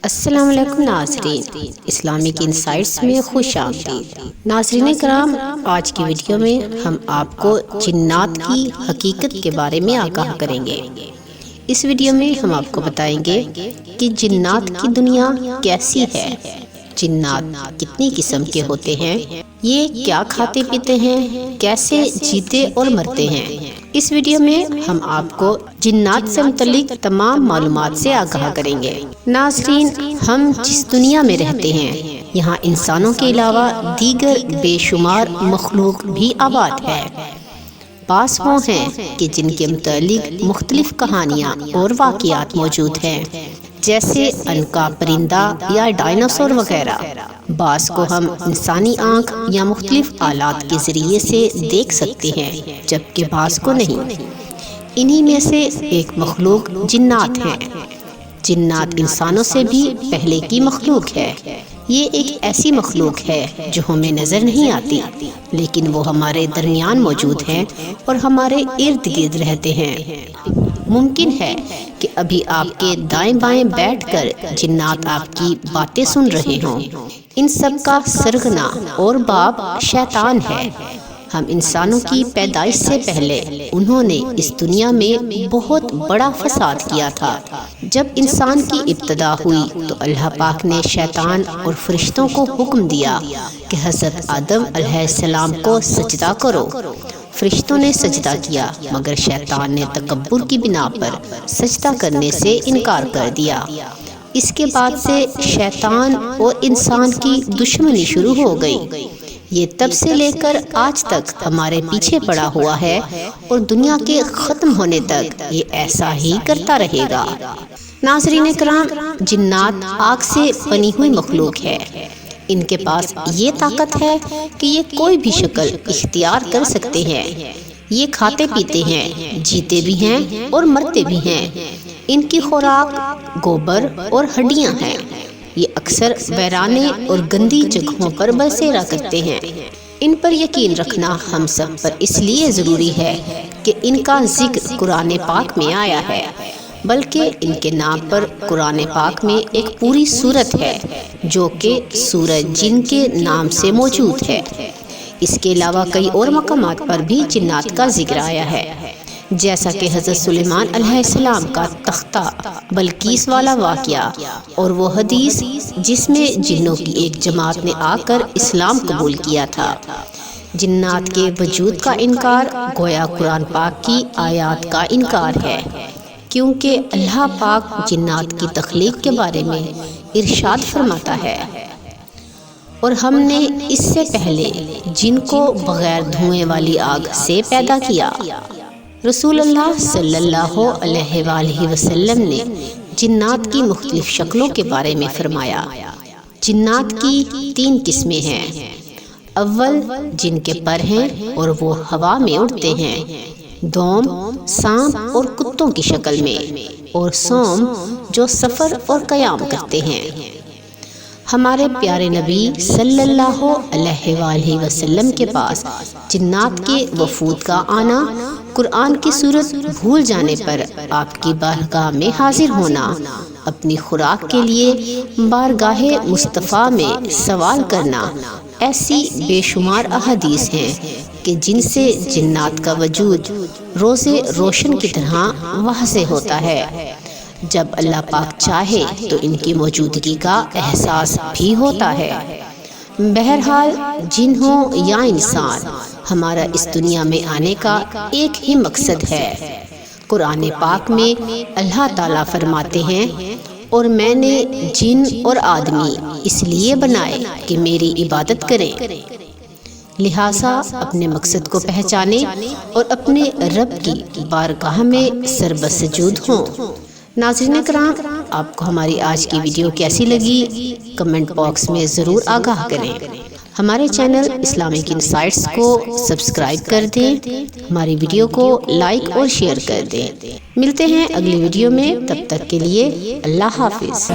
السلام علیکم ناظرین، اسلامک انسائٹس میں خوش آمدید۔ ناظرین کرام، آج کی ویڈیو میں ہم آپ کو جنات کی حقیقت کے بارے میں آگاہ کریں گے۔ اس ویڈیو میں ہم آپ کو بتائیں گے کہ جنات کی دنیا کیسی ہے، جنات کتنی قسم کے ہوتے ہیں، یہ کیا کھاتے پیتے ہیں، کیسے جیتے اور مرتے ہیں۔ اس ویڈیو میں ہم آپ کو جنات سے متعلق تمام معلومات سے آگاہ کریں گے۔ ناظرین، ہم جس دنیا میں رہتے ہیں، یہاں انسانوں کے علاوہ دیگر بے شمار مخلوق بھی آباد ہے۔ بعض وہ ہیں کہ جن کے متعلق مختلف کہانیاں اور واقعات موجود ہیں، جیسے عنقا پرندہ یا ڈائناسور وغیرہ۔ بعض کو ہم انسانی آنکھ یا مختلف آلات کے ذریعے سے دیکھ سکتے ہیں، جبکہ بعض کو نہیں۔ انہی میں سے ایک مخلوق جنات ہیں۔ جنات انسانوں سے بھی پہلے کی مخلوق ہے۔ یہ ایک ایسی مخلوق ہے جو ہمیں نظر نہیں آتی، لیکن وہ ہمارے درمیان موجود ہیں اور ہمارے ارد گرد رہتے ہیں۔ ممکن ہے کہ ابھی آپ کے دائیں بائیں بیٹھ کر جنات آپ کی باتیں سن رہے ہوں۔ ان سب کا سرغنہ اور باپ شیطان ہے۔ ہم انسانوں کی پیدائش سے پہلے انہوں نے اس دنیا میں بہت بڑا فساد کیا تھا۔ جب انسان کی ابتدا ہوئی تو اللہ پاک نے شیطان اور فرشتوں کو حکم دیا کہ حضرت آدم علیہ السلام کو سجدہ کرو۔ فرشتوں نے سجدہ کیا، مگر شیطان نے تکبر کی بنا پر سجدہ کرنے سے انکار کر دیا۔ اس کے بعد سے شیطان اور انسان کی دشمنی شروع ہو گئی۔ یہ تب سے لے کر آج تک ہمارے پیچھے پڑا ہوا ہے اور دنیا کے ختم ہونے تک یہ ایسا ہی کرتا رہے گا۔ ناظرین کرام، جنات آگ سے بنی ہوئی مخلوق ہے۔ ان کے پاس یہ طاقت ہے کہ یہ کوئی بھی شکل اختیار کر سکتے ہیں۔ یہ کھاتے پیتے ہیں، جیتے بھی ہیں اور مرتے بھی ہیں۔ ان کی خوراک گوبر اور ہڈیاں ہیں۔ یہ اکثر ویرانے اور گندی جگہوں پر بسیرا کرتے ہیں۔ ان پر یقین رکھنا ہم سب پر اس لیے ضروری ہے کہ ان کا ذکر قرآن پاک میں آیا ہے، بلکہ ان کے نام پر قرآن پاک میں ایک پوری سورت ہے جو کہ سورہ جن کے نام سے موجود ہے۔ اس کے علاوہ کئی اور مقامات پر بھی جنات کا ذکر آیا ہے، جیسا کہ حضرت سلیمان علیہ السلام کا تختہ بلقیس والا واقعہ اور وہ حدیث جس میں جنوں کی ایک جماعت نے آ کر اسلام قبول کیا تھا۔ جنات کے وجود کا انکار گویا قرآن پاک کی آیات کا انکار ہے، کیونکہ اللہ پاک جنات کی تخلیق کے بارے میں ارشاد فرماتا ہے، اور ہم نے اس سے پہلے جن کو بغیر دھوئیں والی آگ سے پیدا کیا۔ رسول اللہ صلی اللہ علیہ وآلہ وسلم نے جنات کی مختلف شکلوں کے بارے میں فرمایا۔ جنات کی 3 قسمیں ہیں۔ اول، جن کے پر ہیں اور وہ ہوا میں اڑتے ہیں۔ دوم، سانپ اور کتوں کی شکل میں۔ اور سوم، جو سفر اور قیام کرتے ہیں۔ ہمارے پیارے نبی صلی اللہ علیہ وآلہ وسلم کے پاس جنات کے وفود کا آنا، قرآن کی صورت بھول جانے پر آپ کی بارگاہ میں حاضر ہونا، اپنی خوراک کے لیے بارگاہ مصطفیٰ میں سوال کرنا، ایسی بے شمار احادیث ہیں کہ جن سے جنات کا وجود روز روشن کی طرح واضح ہوتا ہے۔ جب اللہ پاک چاہے تو ان کی موجودگی کا احساس بھی ہوتا ہے۔ بہرحال، جن ہو یا انسان، ہمارا اس دنیا میں آنے کا ایک ہی مقصد ہے۔ قرآن پاک میں اللہ تعالیٰ فرماتے ہیں، اور میں نے جن اور آدمی اس لیے بنائے کہ میری عبادت کریں۔ لہٰذا اپنے مقصد کو پہچانیں اور اپنے رب کی بارگاہ میں سربسجود ہوں۔ ناظرین کرام، آپ کو ہماری آج کی ویڈیو کیسی لگی؟ کمنٹ باکس میں ضرور آگاہ کریں۔ ہمارے چینل اسلامک انسائٹس کو سبسکرائب کر دیں، ہماری ویڈیو کو لائک اور شیئر کر دیں۔ ملتے ہیں اگلی ویڈیو میں، تب تک کے لیے اللہ حافظ۔